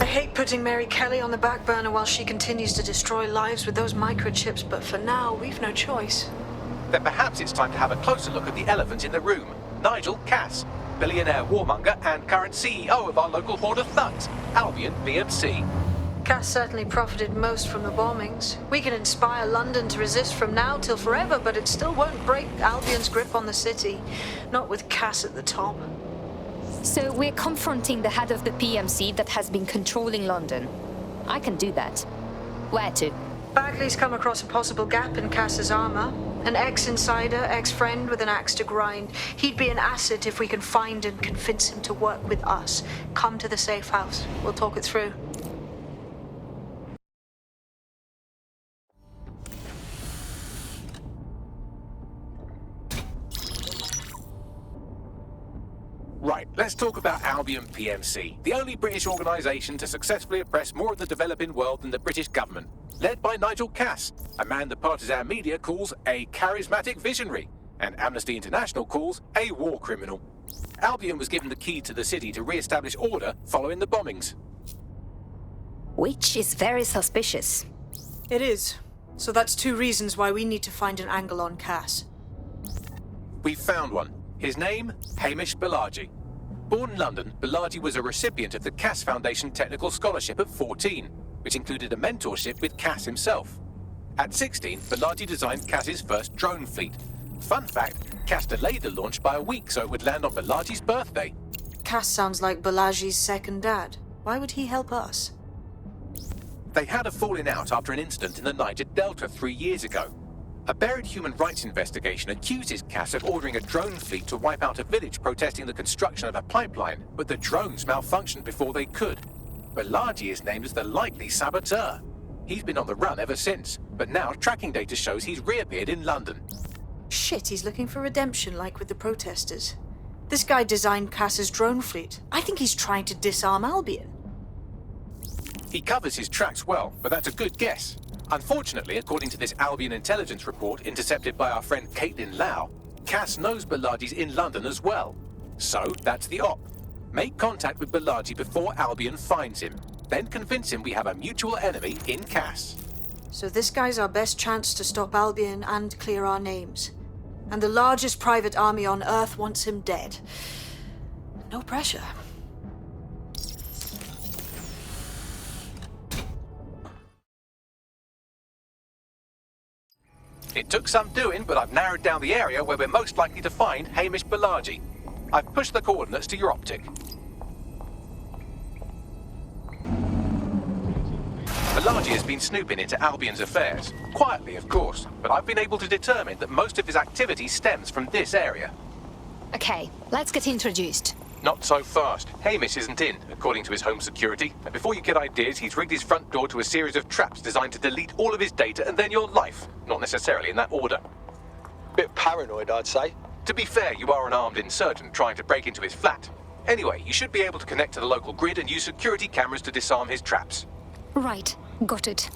hate putting Mary Kelly on the back burner while she continues to destroy lives with those microchips, but for now, we've no choice. Then perhaps it's time to have a closer look at the elephant in the room. Nigel Cass, billionaire warmonger and current CEO of our local horde of thugs, Albion PMC. Cass certainly profited most from the bombings. We can inspire London to resist from now till forever, but it still won't break Albion's grip on the city. Not with Cass at the top. So we're confronting the head of the PMC that has been controlling London. I can do that. Where to? Bagley's come across a possible gap in Cass's armor. An ex-insider, ex-friend with an axe to grind. He'd be an asset if we can find and convince him to work with us. Come to the safe house. We'll talk it through. Right, let's talk about Albion PMC, the only British organisation to successfully oppress more of the developing world than the British government. Led by Nigel Cass, a man the partisan media calls a charismatic visionary, and Amnesty International calls a war criminal. Albion was given the key to the city to re-establish order following the bombings. Which is very suspicious. It is. So that's two reasons why we need to find an angle on Cass. We've found one. His name, Hamish Balaji. Born in London, Balaji was a recipient of the Cass Foundation Technical Scholarship at 14, which included a mentorship with Cass himself. At 16, Balaji designed Cass's first drone fleet. Fun fact, Cass delayed the launch by a week so it would land on Balaji's birthday. Cass sounds like Balaji's second dad. Why would he help us? They had a falling out after an incident in the Niger Delta 3 years ago. A buried human rights investigation accuses Cass of ordering a drone fleet to wipe out a village protesting the construction of a pipeline, but the drones malfunctioned before they could. Balaji is named as the likely saboteur. He's been on the run ever since, but now tracking data shows he's reappeared in London. Shit, he's looking for redemption like with the protesters. This guy designed Cass's drone fleet. I think he's trying to disarm Albion. He covers his tracks well, but that's a good guess. Unfortunately, according to this Albion intelligence report intercepted by our friend Caitlin Lau, Cass knows Balaji's in London as well. So, that's the op. Make contact with Balaji before Albion finds him. Then convince him we have a mutual enemy in Cass. So this guy's our best chance to stop Albion and clear our names. And the largest private army on Earth wants him dead. No pressure. It took some doing, but I've narrowed down the area where we're most likely to find Hamish Balaji. I've pushed the coordinates to your optic. Balaji has been snooping into Albion's affairs. Quietly, of course, but I've been able to determine that most of his activity stems from this area. Okay, let's get introduced. Not so fast. Hamish isn't in, according to his home security. And before you get ideas, he's rigged his front door to a series of traps designed to delete all of his data and then your life. Not necessarily in that order. Bit paranoid, I'd say. To be fair, you are an armed insurgent trying to break into his flat. Anyway, you should be able to connect to the local grid and use security cameras to disarm his traps. Right, got it.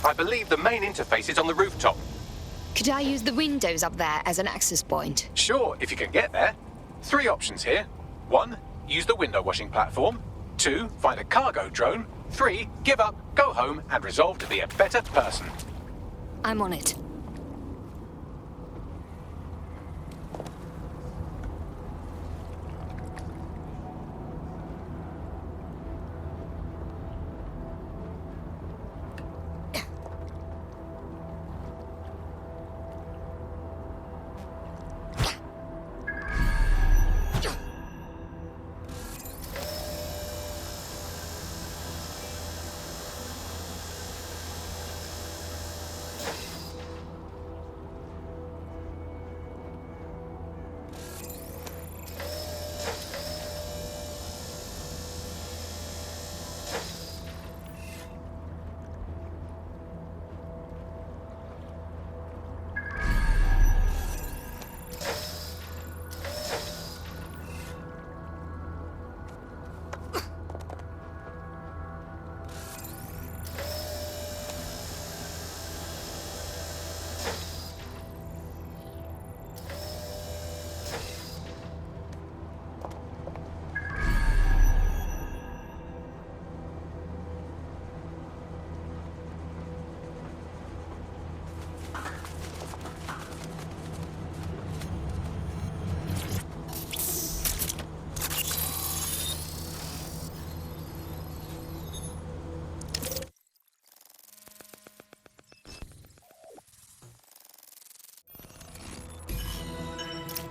I believe the main interface is on the rooftop. Could I use the windows up there as an access point? Sure, if you can get there. 3 options here. 1, use the window washing platform. 2, find a cargo drone. 3, give up, go home, and resolve to be a better person. I'm on it.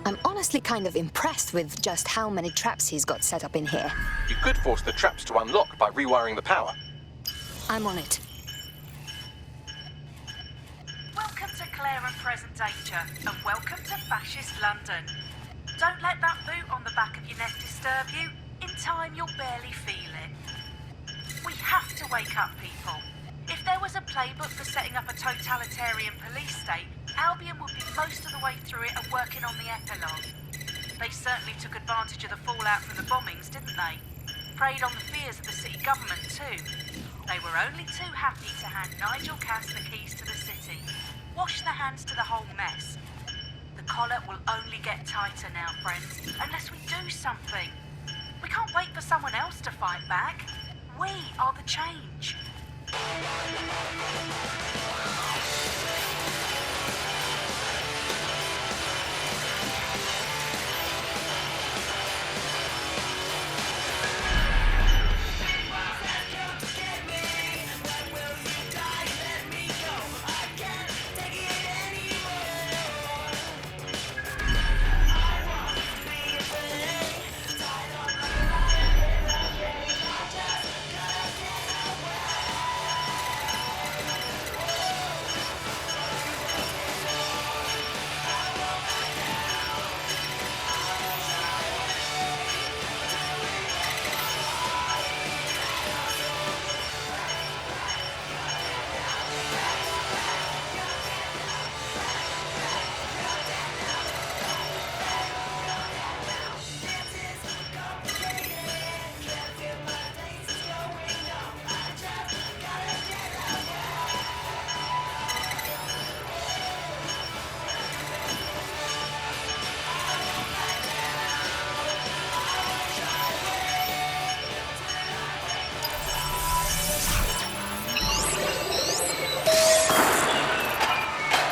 I'm honestly kind of impressed with just how many traps he's got set up in here. You could force the traps to unlock by rewiring the power. I'm on it. Welcome to Claire and Present Danger, and welcome to Fascist London. Don't let that boot on the back of your neck disturb you. In time, you'll barely feel it. We have to wake up people. If there was a playbook for setting up a totalitarian police state, Albion would be most of the way through it and working on the epilogue. They certainly took advantage of the fallout from the bombings, didn't they? Preyed on the fears of the city government too. They were only too happy to hand Nigel Cass the keys to the city. Wash their hands to the whole mess. The collar will only get tighter now, friends, unless we do something. We can't wait for someone else to fight back. We are the change.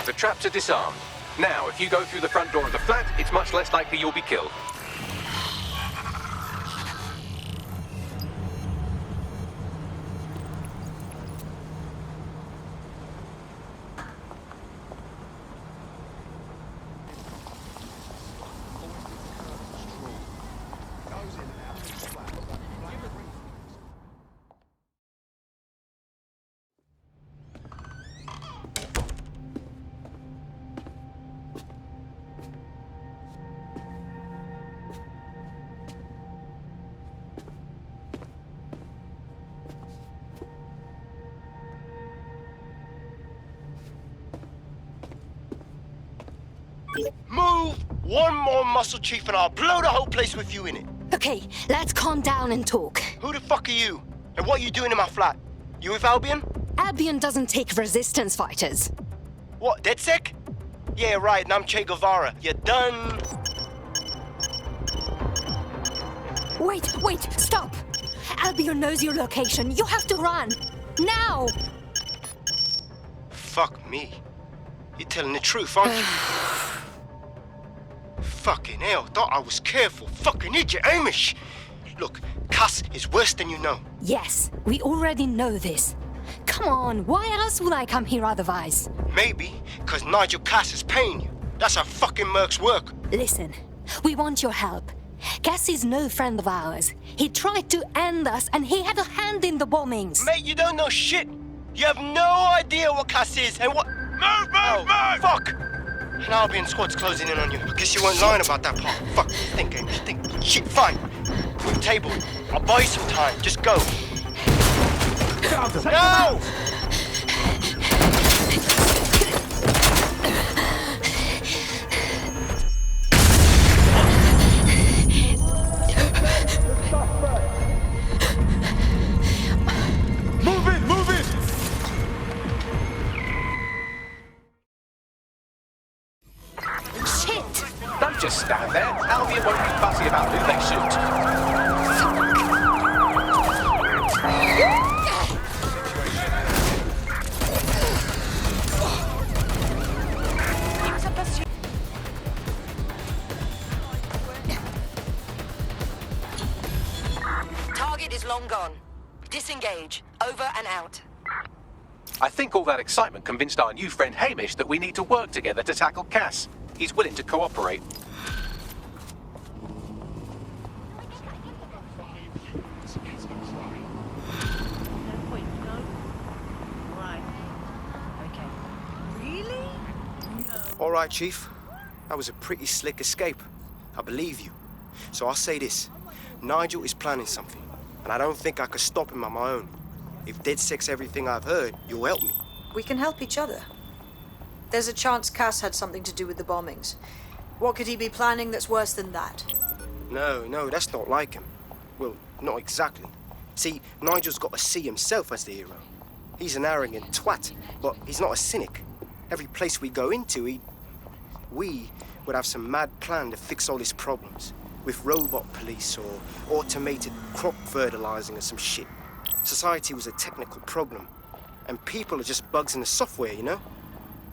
The traps are disarmed. Now, if you go through the front door of the flat, it's much less likely you'll be killed. Move! One more muscle chief and I'll blow the whole place with you in it. Okay, let's calm down and talk. Who the fuck are you? And what are you doing in my flat? You with Albion? Albion doesn't take resistance fighters. What, DedSec? Yeah, right, and I'm Che Guevara. You done? Wait, stop! Albion knows your location. You have to run. Now! Fuck me. You're telling the truth, aren't you? Fucking hell, thought I was careful. Fucking idiot, Amish! Look, Cass is worse than you know. Yes, we already know this. Come on, why else would I come here otherwise? Maybe, because Nigel Cass is paying you. That's how fucking mercs work. Listen, we want your help. Cass is no friend of ours. He tried to end us and he had a hand in the bombings. Mate, you don't know shit. You have no idea what Cass is and what... Move! Fuck! An Albion squad's closing in on you. I guess you weren't lying about that part. Fuck, think, Amish, think. Shit, fine. Move table. I'll buy you some time. Just go. No! Move it! Shit! Don't just stand there. Albion won't be fussy about who they shoot. Target is long gone. Disengage. Over and out. I think all that excitement convinced our new friend Hamish that we need to work together to tackle Cass. He's willing to cooperate. right, Chief. That was a pretty slick escape. I believe you. So I'll say this. Nigel is planning something, and I don't think I could stop him on my own. If DedSec's everything I've heard, you'll help me. We can help each other. There's a chance Cass had something to do with the bombings. What could he be planning that's worse than that? No, that's not like him. Well, not exactly. See, Nigel's got to see himself as the hero. He's an arrogant twat, but he's not a cynic. Every place we go into, we would have some mad plan to fix all his problems. With robot police or automated crop fertilizing or some shit. Society was a technical problem. And people are just bugs in the software, you know?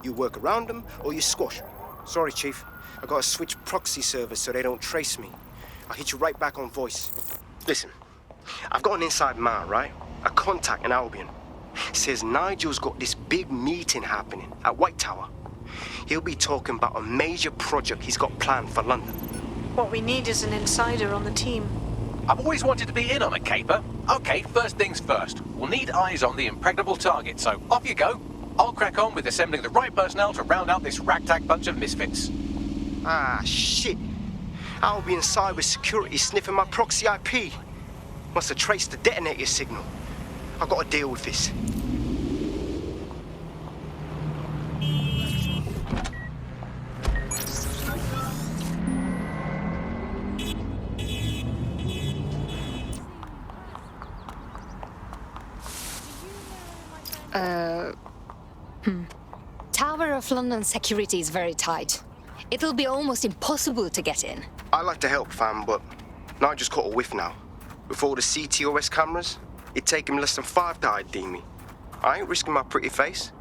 You work around them or you squash them. Sorry, Chief. I gotta switch proxy servers so they don't trace me. I'll hit you right back on voice. Listen, I've got an inside man, right? A contact in Albion. Says Nigel's got this big meeting happening at White Tower. He'll be talking about a major project he's got planned for London. What we need is an insider on the team. I've always wanted to be in on a caper. Okay, first things first. We'll need eyes on the impregnable target, so off you go. I'll crack on with assembling the right personnel to round out this ragtag bunch of misfits. Ah, shit. Albion cybersecurity sniffing my proxy IP. Must have traced the detonator signal. I've got to deal with this. Tower of London security is very tight. It'll be almost impossible to get in. I like to help, fam, but Nigel's caught a whiff now. With all the CTOS cameras, it'd take him less than 5 to ID me. I ain't risking my pretty face.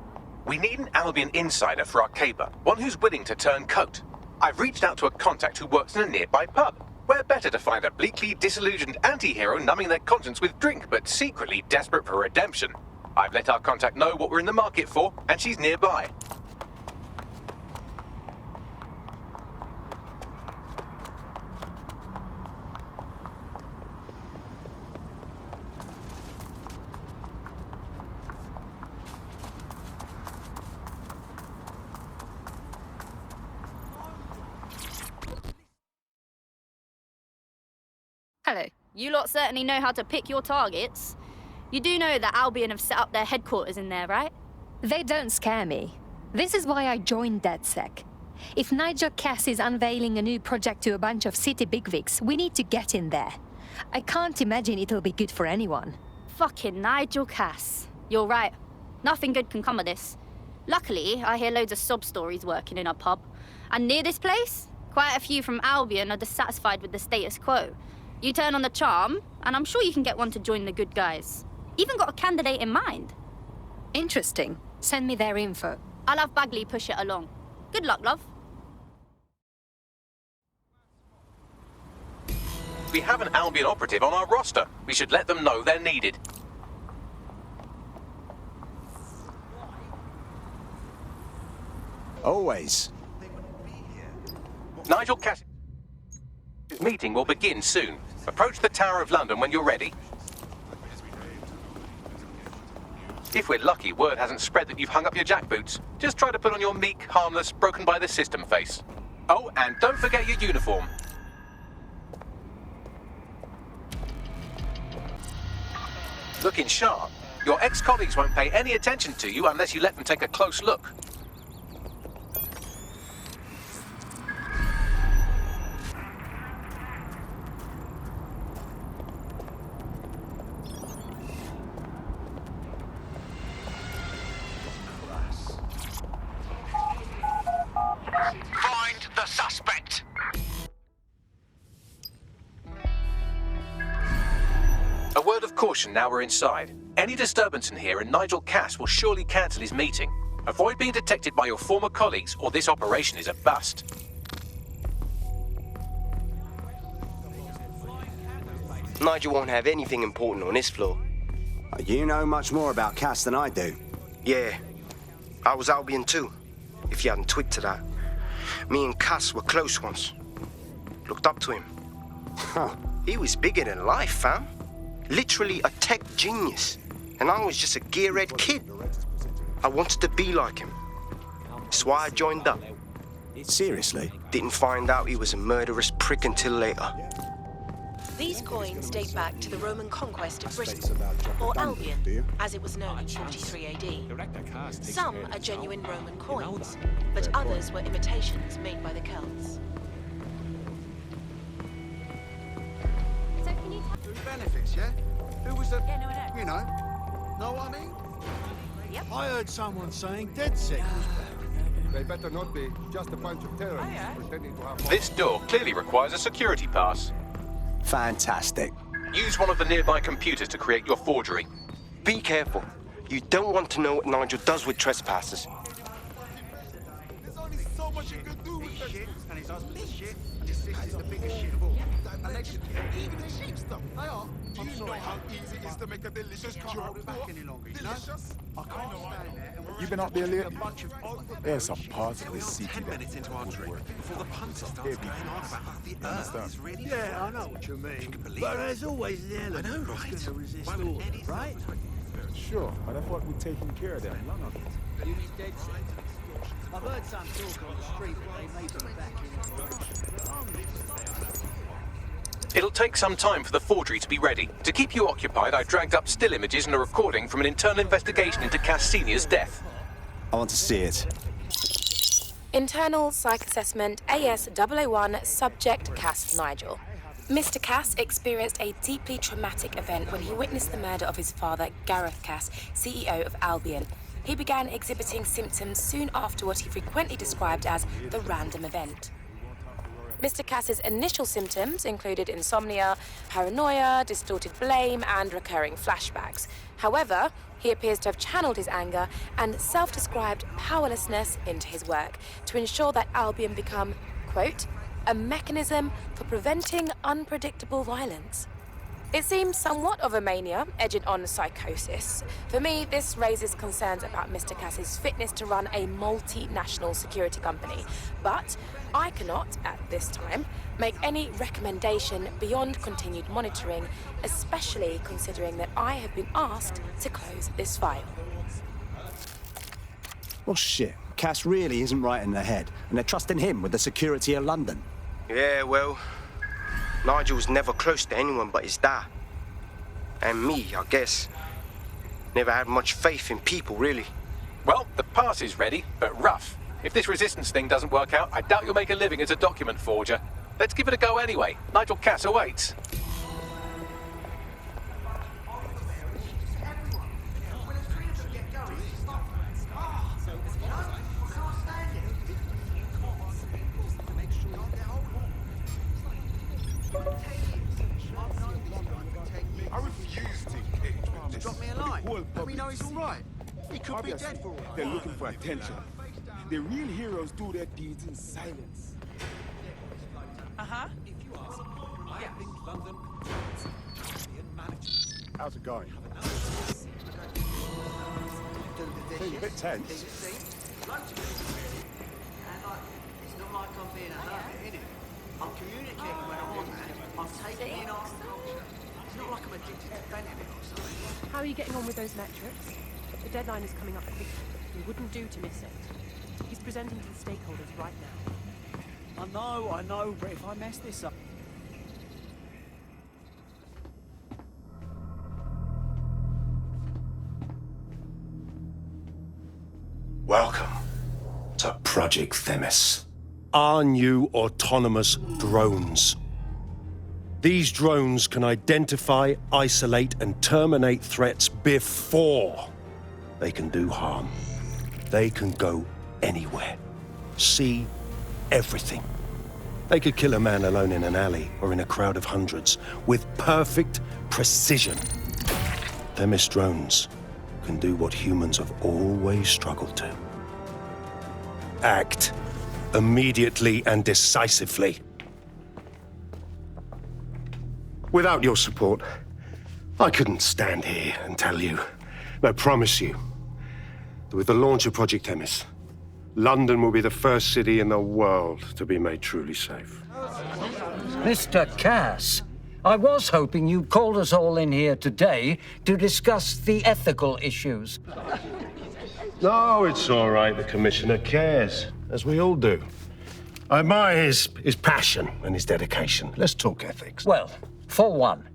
We need an Albion insider for our caper, one who's willing to turn coat. I've reached out to a contact who works in a nearby pub. Where better to find a bleakly disillusioned anti-hero numbing their conscience with drink, but secretly desperate for redemption. I've let our contact know what we're in the market for, and she's nearby. Hello. You lot certainly know how to pick your targets. You do know that Albion have set up their headquarters in there, right? They don't scare me. This is why I joined DedSec. If Nigel Cass is unveiling a new project to a bunch of city bigwigs, we need to get in there. I can't imagine it'll be good for anyone. Fucking Nigel Cass. You're right. Nothing good can come of this. Luckily, I hear loads of sob stories working in a pub. And near this place, quite a few from Albion are dissatisfied with the status quo. You turn on the charm, and I'm sure you can get one to join the good guys. Even got a candidate in mind. Interesting. Send me their info. I'll have Bagley push it along. Good luck, love. We have an Albion operative on our roster. We should let them know they're needed. Always. Nigel Cass' meeting will begin soon. Approach the Tower of London when you're ready. If we're lucky, word hasn't spread that you've hung up your jackboots. Just try to put on your meek, harmless, broken by the system face. Oh, and don't forget your uniform. Looking sharp. Your ex-colleagues won't pay any attention to you unless you let them take a close look. Find the suspect. A word of caution now we're inside. Any disturbance in here and Nigel Cass will surely cancel his meeting. Avoid being detected by your former colleagues or this operation is a bust. Nigel won't have anything important on this floor. You know much more about Cass than I do. Yeah, I was Albion too, if you hadn't twigged to that. Me and Cass were close once. Looked up to him. Huh. He was bigger than life, fam. Literally a tech genius. And I was just a gearhead kid. I wanted to be like him. That's why I joined up. Seriously? Didn't find out he was a murderous prick until later. These coins date back to the Roman conquest of Britain, or Albion, as it was known in 43 AD. Some are genuine Roman coins, but others were imitations made by the Celts. Who benefits, yeah? Who was the... Yeah, no. You know what I mean? Yep. I heard someone saying DedSec was back. They better not be. Just a bunch of terrorists pretending to have... This door clearly requires a security pass. Fantastic. Use one of the nearby computers to create your forgery. Be careful. You don't want to know what Nigel does with trespassers. There's only so much you can do with that shit. And his husband's shit. This is the biggest shit of all. Even the sheep stuff. They are. Do you know how easy it is to make a delicious jerk back any longer, you know? Delicious? I can't stand there. You been up there lately? There's some parts of this city that minutes into our trip before the punter starts going on about how the Earth is really... Yeah, I know what you mean. But there's always the element that's going to resist order, right? Sure, but I thought we'd taken care of them long ago. You need dead set. I've heard some talk on the street that they may be back in. It'll take some time for the forgery to be ready. To keep you occupied, I dragged up still images and a recording from an internal investigation into Cass Sr.'s death. I want to see it. Internal Psych Assessment AS001 Subject Cass Nigel. Mr. Cass experienced a deeply traumatic event when he witnessed the murder of his father, Gareth Cass, CEO of Albion. He began exhibiting symptoms soon after what he frequently described as the random event. Mr. Cass's initial symptoms included insomnia, paranoia, distorted blame, and recurring flashbacks. However, he appears to have channeled his anger and self-described powerlessness into his work to ensure that Albion become, quote, a mechanism for preventing unpredictable violence. It seems somewhat of a mania, edging on psychosis. For me, this raises concerns about Mr. Cass's fitness to run a multinational security company. But I cannot, at this time, make any recommendation beyond continued monitoring, especially considering that I have been asked to close this file. Well, shit. Cass really isn't right in the head, and they're trusting him with the security of London. Yeah, well, Nigel was never close to anyone but his dad. And me, I guess. Never had much faith in people, really. Well, the pass is ready, but rough. If this resistance thing doesn't work out, I doubt you'll make a living as a document forger. Let's give it a go anyway. Nigel Cass awaits. I refuse to engage with this. Drop me a line. Let me know he's all right. He could be dead for all right. They're looking for attention. The real heroes do their deeds in silence. Uh-huh. How's it going? Feeling a bit tense. It's not like I'm being a hermit, innit? I'm communicating when I want to. I'm taking in art and culture. It's not like I'm addicted to bending it or something. How are you getting on with those metrics? The deadline is coming up quickly. It wouldn't do to miss it. He's presenting to the stakeholders right now. I know, but if I mess this up... Welcome to Project Themis. Our new autonomous drones. These drones can identify, isolate, and terminate threats before they can do harm. They can go anywhere, see everything. They could kill a man alone in an alley or in a crowd of hundreds with perfect precision. Themis drones can do what humans have always struggled to. Act immediately and decisively. Without your support, I couldn't stand here and tell you, I promise you, that with the launch of Project Themis, London will be the first city in the world to be made truly safe. Mr. Cass, I was hoping you called us all in here today to discuss the ethical issues. No, it's all right. The Commissioner cares, as we all do. I admire his passion and his dedication. Let's talk ethics. Well, for one,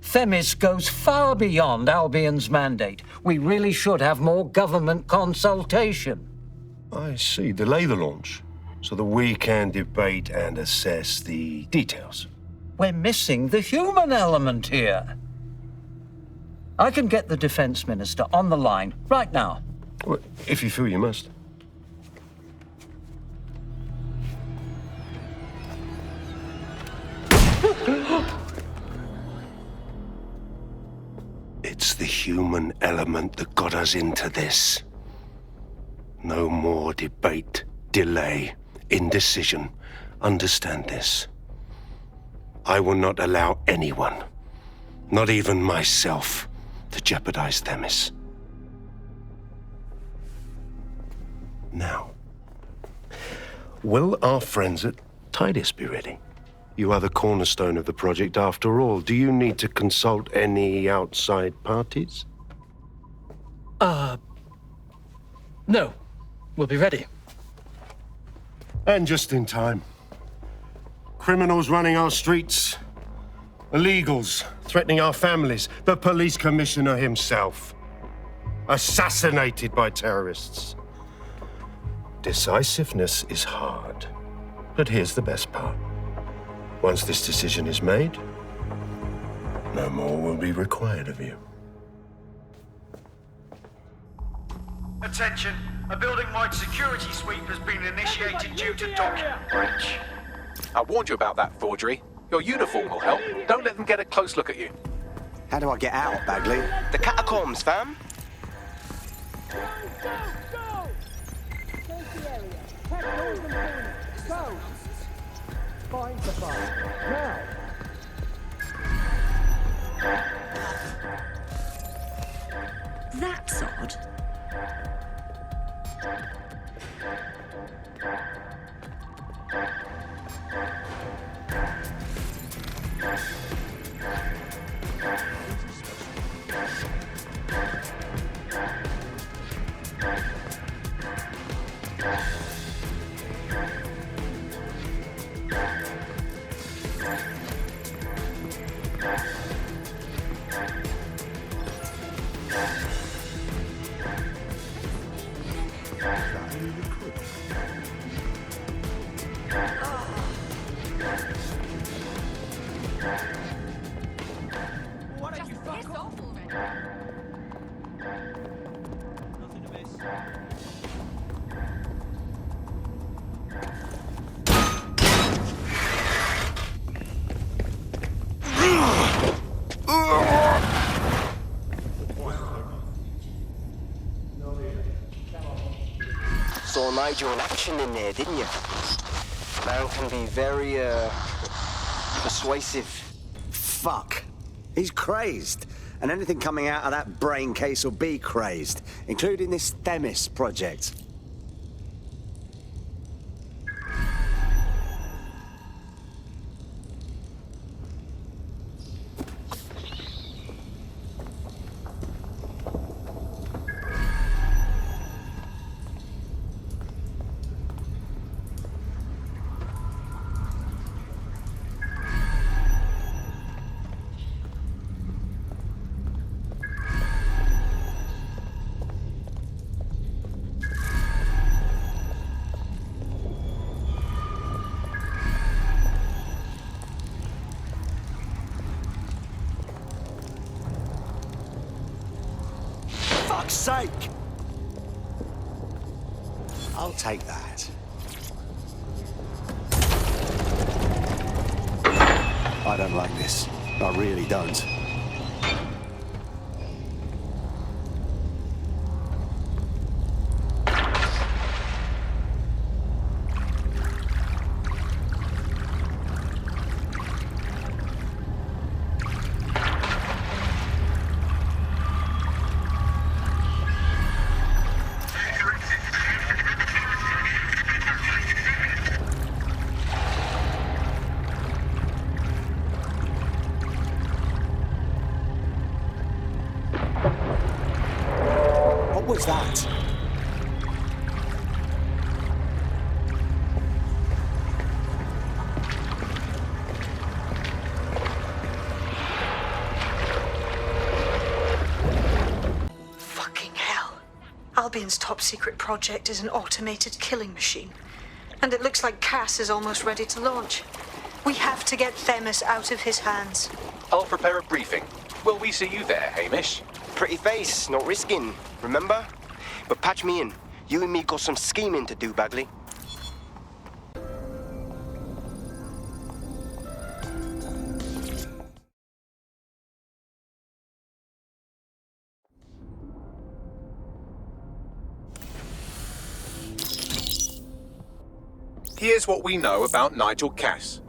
Themis goes far beyond Albion's mandate. We really should have more government consultation. I see. Delay the launch so that we can debate and assess the details. We're missing the human element here. I can get the Defense Minister on the line right now. Well, if you feel you must. It's the human element that got us into this. No more debate, delay, indecision. Understand this. I will not allow anyone, not even myself, to jeopardize Themis. Now, will our friends at Tidus be ready? You are the cornerstone of the project after all. Do you need to consult any outside parties? No. We'll be ready. And just in time. Criminals running our streets. Illegals threatening our families. The police commissioner himself. Assassinated by terrorists. Decisiveness is hard. But here's the best part. Once this decision is made, no more will be required of you. Attention, a building-wide security sweep has been initiated due to document breach. I warned you about that forgery. Your uniform will help. Don't let them get a close look at you. How do I get out, Bagley? The catacombs, fam. Find the bar. Now! That's odd. Saw Nigel in action in there, didn't you? Man can be very, persuasive. Fuck. He's crazed. And anything coming out of that brain case will be crazed, including this Themis project. Fuck's sake! I'll take that. I don't like this. I really don't. What was that? Albion's top secret project is an automated killing machine. And it looks like Cass is almost ready to launch. We have to get Themis out of his hands. I'll prepare a briefing. Will we see you there, Hamish? Pretty face, not risking, remember? But patch me in. You and me got some scheming to do, Bagley. Here's what we know about Nigel Cass.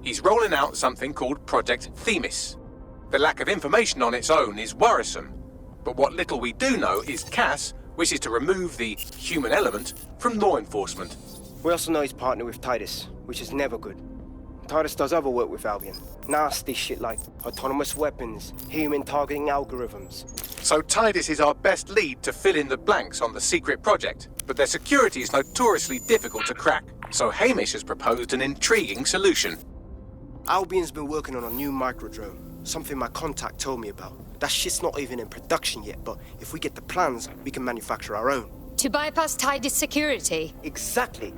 He's rolling out something called Project Themis. The lack of information on its own is worrisome, but what little we do know is Cass wishes to remove the human element from law enforcement. We also know he's partnered with Titus, which is never good. Titus does other work with Albion. Nasty shit like autonomous weapons, human targeting algorithms. So Titus is our best lead to fill in the blanks on the secret project, but their security is notoriously difficult to crack. So Hamish has proposed an intriguing solution. Albion's been working on a new microdrone, something my contact told me about. That shit's not even in production yet, but if we get the plans, we can manufacture our own. To bypass Titus security? Exactly.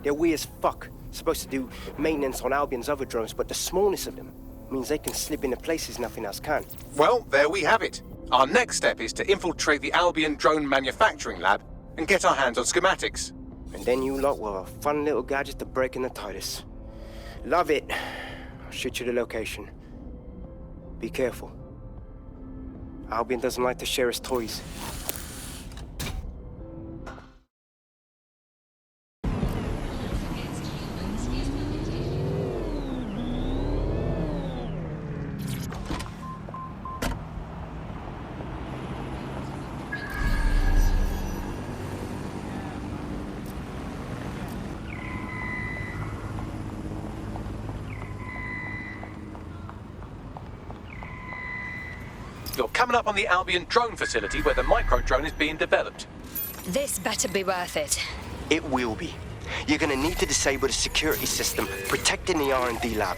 They're weird as fuck. Supposed to do maintenance on Albion's other drones, but the smallness of them means they can slip into places nothing else can. Well, there we have it. Our next step is to infiltrate the Albion drone manufacturing lab and get our hands on schematics. And then you lot will have a fun little gadget to break in the Titus. Love it. I'll shoot you the location. Be careful. Albion doesn't like to share his toys. You're coming up on the Albion drone facility where the micro-drone is being developed. This better be worth it. It will be. You're gonna need to disable the security system protecting the R&D lab.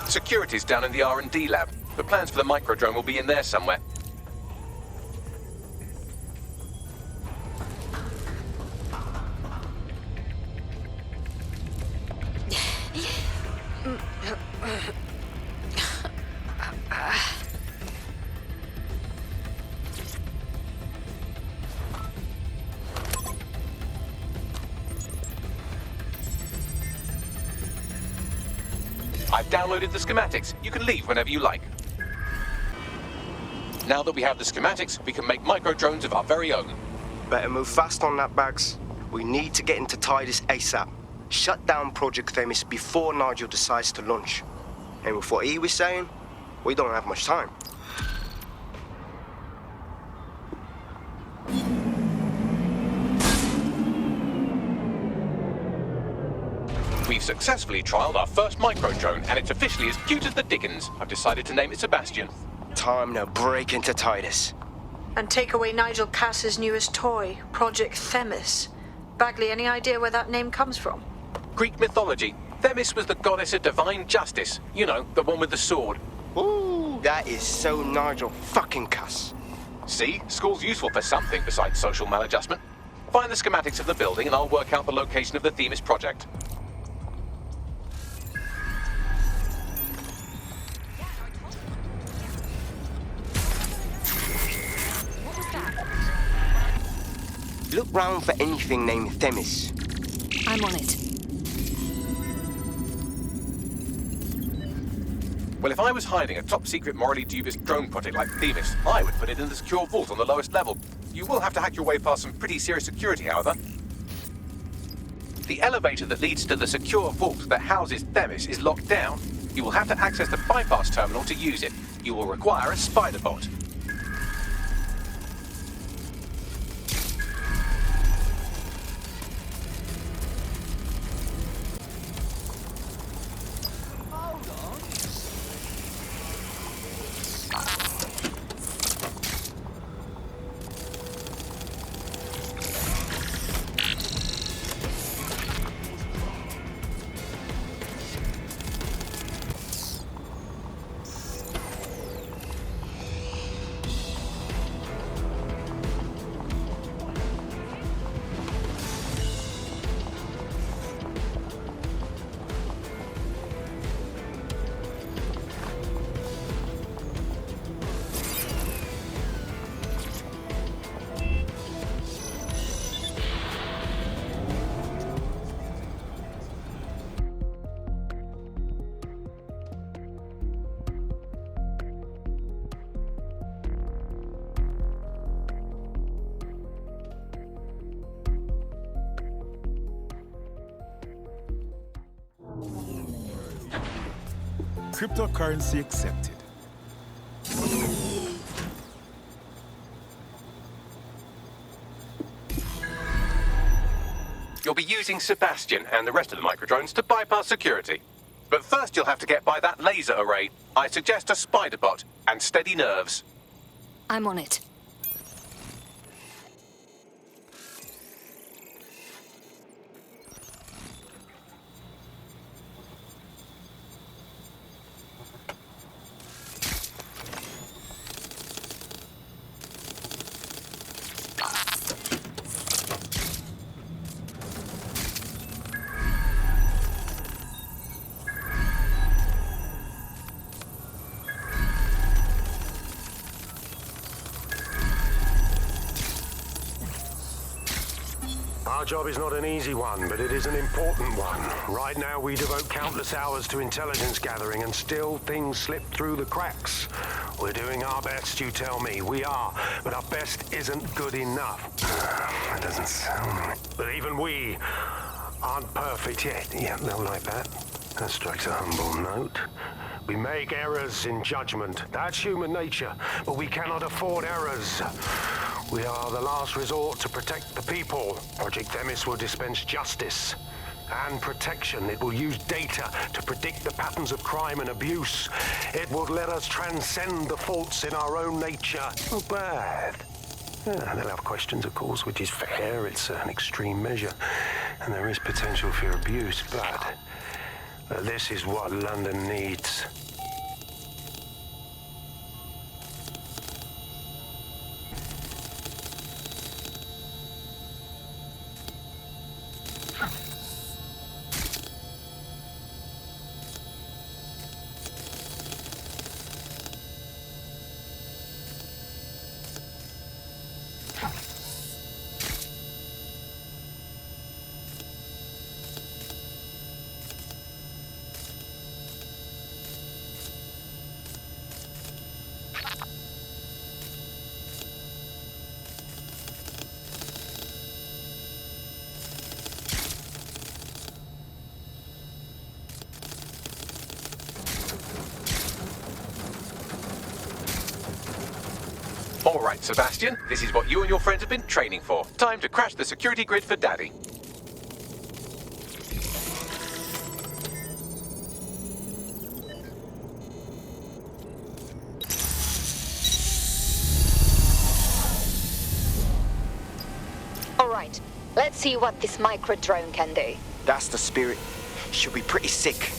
Security's down in the R&D lab. The plans for the microdrone will be in there somewhere. I've downloaded the schematics. You can leave whenever you like. Now that we have the schematics, we can make micro-drones of our very own. Better move fast on that, Bags. We need to get into Titus ASAP. Shut down Project Themis before Nigel decides to launch. And with what he was saying, we don't have much time. We've successfully trialed our first micro-drone, and it's officially as cute as the dickens. I've decided to name it Sebastian. Time to break into Titus. And take away Nigel Cass's newest toy, Project Themis. Bagley, any idea where that name comes from? Greek mythology. Themis was the goddess of divine justice. You know, the one with the sword. Ooh, that is so Nigel fucking Cass. See? School's useful for something besides social maladjustment. Find the schematics of the building and I'll work out the location of the Themis project. Look round for anything named Themis. I'm on it. Well, if I was hiding a top-secret, morally dubious drone project like Themis, I would put it in the secure vault on the lowest level. You will have to hack your way past some pretty serious security, however. The elevator that leads to the secure vault that houses Themis is locked down. You will have to access the bypass terminal to use it. You will require a spider bot. Cryptocurrency accepted. You'll be using Sebastian and the rest of the microdrones to bypass security. But first you'll have to get by that laser array. I suggest a spider bot and steady nerves. I'm on it. Our job is not an easy one, but it is an important one. Right now, we devote countless hours to intelligence gathering, and still things slip through the cracks. We're doing our best, you tell me. We are, but our best isn't good enough. That doesn't sound... But even we aren't perfect yet. Yeah, they'll like that. That strikes a humble note. We make errors in judgment. That's human nature, but we cannot afford errors. We are the last resort to protect the people. Project Themis will dispense justice and protection. It will use data to predict the patterns of crime and abuse. It will let us transcend the faults in our own nature. Not bad. Yeah, they'll have questions, of course, which is fair. It's an extreme measure, and there is potential for abuse, but this is what London needs. All right, Sebastian, this is what you and your friends have been training for. Time to crash the security grid for Daddy. All right, let's see what this micro-drone can do. That's the spirit. She'll be pretty sick.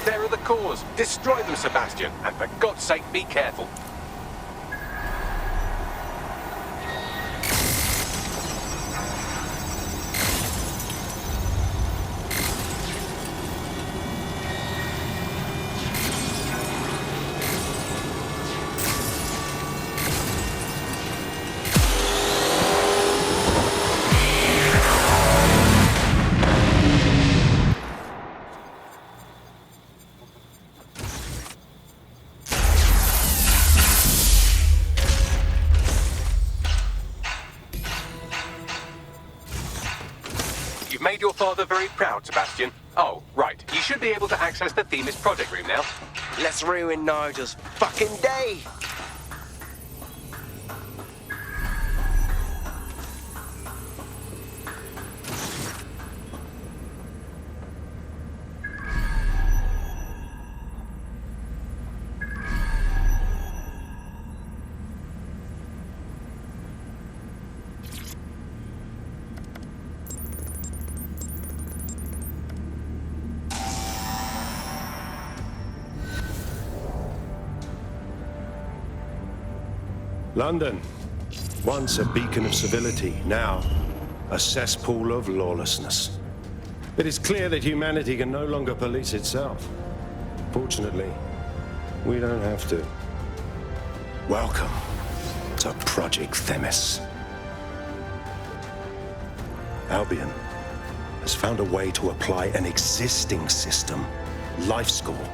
There are the cores. Destroy them, Sebastian, and for God's sake, be careful. You've made your father very proud, Sebastian. Oh, right. You should be able to access the Themis project room now. Let's ruin Nigel's fucking day! London, once a beacon of civility, now a cesspool of lawlessness. It is clear that humanity can no longer police itself. Fortunately, we don't have to. Welcome to Project Themis. Albion has found a way to apply an existing system, LifeScore,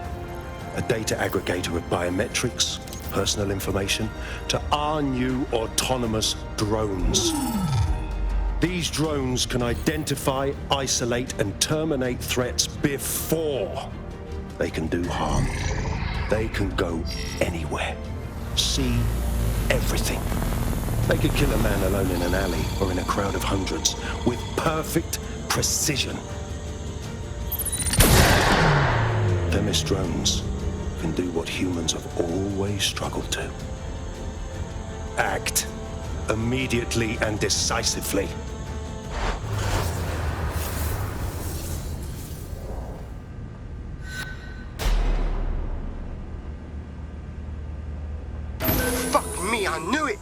a data aggregator of biometrics, personal information, to our new autonomous drones. These drones can identify, isolate, and terminate threats before they can do harm. They can go anywhere, see everything. They could kill a man alone in an alley or in a crowd of hundreds with perfect precision. Themis drones can do what humans have always struggled to. Act immediately and decisively. Fuck me, I knew it!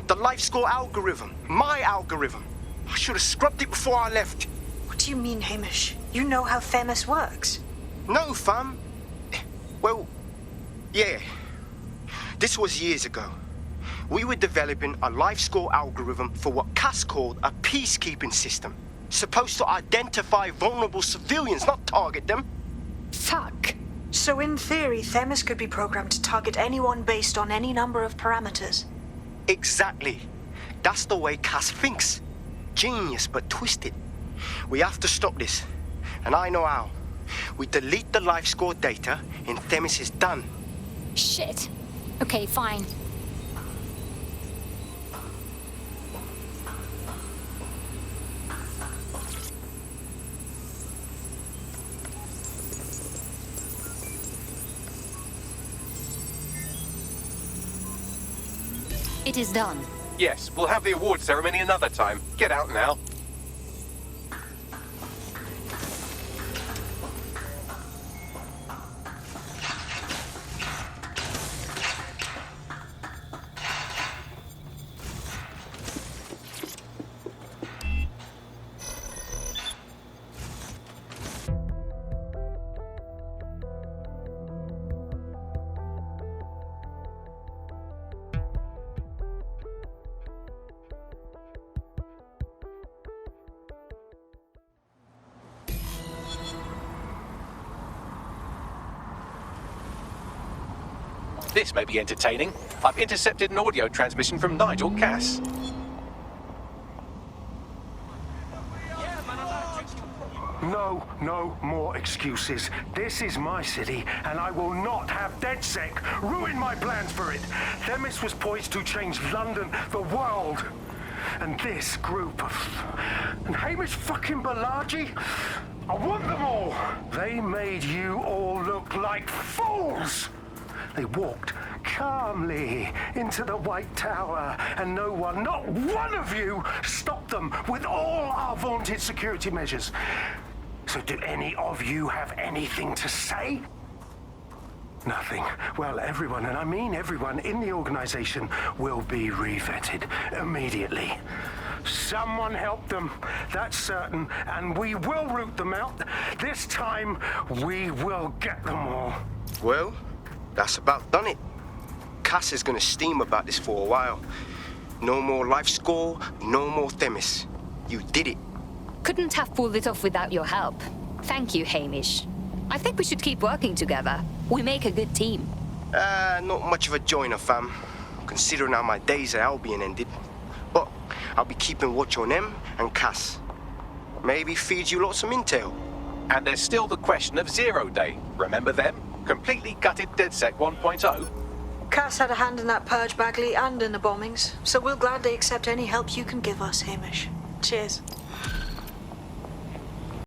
The LifeScore algorithm. My algorithm. I should have scrubbed it before I left. What do you mean, Hamish? You know how Themis works. No, fam. Well, yeah. This was years ago. We were developing a LifeScore algorithm for what Cass called a peacekeeping system. Supposed to identify vulnerable civilians, not target them. Fuck. So in theory, Themis could be programmed to target anyone based on any number of parameters. Exactly. That's the way Cass thinks. Genius, but twisted. We have to stop this. And I know how. We delete the LifeScore data, and Themis is done. Shit. Okay, fine. It is done. Yes, we'll have the award ceremony another time. Get out now. This may be entertaining. I've intercepted an audio transmission from Nigel Cass. No more excuses. This is my city, and I will not have DedSec ruin my plans for it. Themis was poised to change London, the world. And this group of... And Hamish fucking Balaji? I want them all! They made you all look like fools! They walked calmly into the White Tower, and no one, not one of you, stopped them with all our vaunted security measures. So do any of you have anything to say? Nothing. Well, everyone, and I mean everyone in the organization, will be re-vetted immediately. Someone help them, that's certain, and we will root them out. This time, we will get them all. Well, that's about done it. Cass is gonna steam about this for a while. No more LifeScore, no more Themis. You did it. Couldn't have pulled it off without your help. Thank you, Hamish. I think we should keep working together. We make a good team. Not much of a joiner, fam. Considering how my days at Albion ended. But I'll be keeping watch on them and Cass. Maybe feed you lots of intel. And there's still the question of Zero Day. Remember them? Completely gutted DedSec 1.0. Cass had a hand in that purge, Bagley, and in the bombings. So we'll gladly accept any help you can give us, Hamish. Cheers.